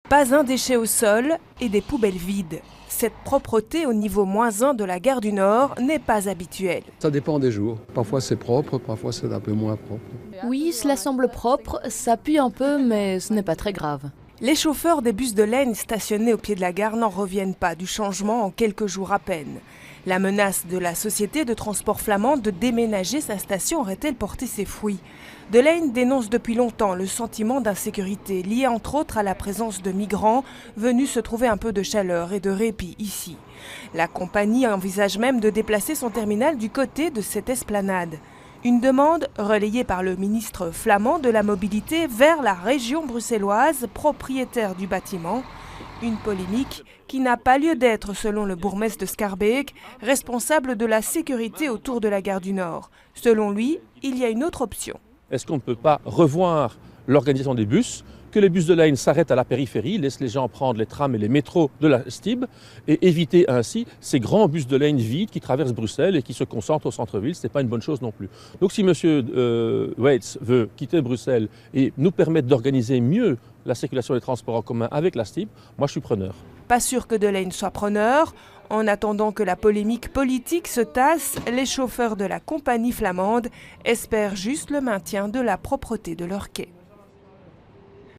Pas un déchet au sol et des poubelles vides. Cette propreté au niveau -1 de la gare du Nord n'est pas habituelle. Ça dépend des jours. Parfois c'est propre, parfois c'est un peu moins propre. Oui, cela semble propre, ça pue un peu, mais ce n'est pas très grave. Les chauffeurs des bus de Leyne stationnés au pied de la gare n'en reviennent pas du changement en quelques jours à peine. La menace de la société de transport flamande de déménager sa station aurait-elle porté ses fruits? De Leyne dénonce depuis longtemps le sentiment d'insécurité lié entre autres à la présence de migrants venus se trouver un peu de chaleur et de répit ici. La compagnie envisage même de déplacer son terminal du côté de cette esplanade. Une demande relayée par le ministre flamand de la mobilité vers la région bruxelloise, propriétaire du bâtiment. Une polémique qui n'a pas lieu d'être selon le bourgmestre de Schaerbeek, responsable de la sécurité autour de la gare du Nord. Selon lui, il y a une autre option. Est-ce qu'on ne peut pas revoir l'organisation des bus, que les bus de Leyne s'arrêtent à la périphérie, laissent les gens prendre les trams et les métros de la STIB et éviter ainsi ces grands bus de Leyne vides qui traversent Bruxelles et qui se concentrent au centre-ville. Ce n'est pas une bonne chose non plus. Donc si M. Waits veut quitter Bruxelles et nous permettre d'organiser mieux la circulation des transports en commun avec la STIB, moi je suis preneur. Pas sûr que de Leyne soit preneur. En attendant que la polémique politique se tasse, les chauffeurs de la compagnie flamande espèrent juste le maintien de la propreté de leur quai.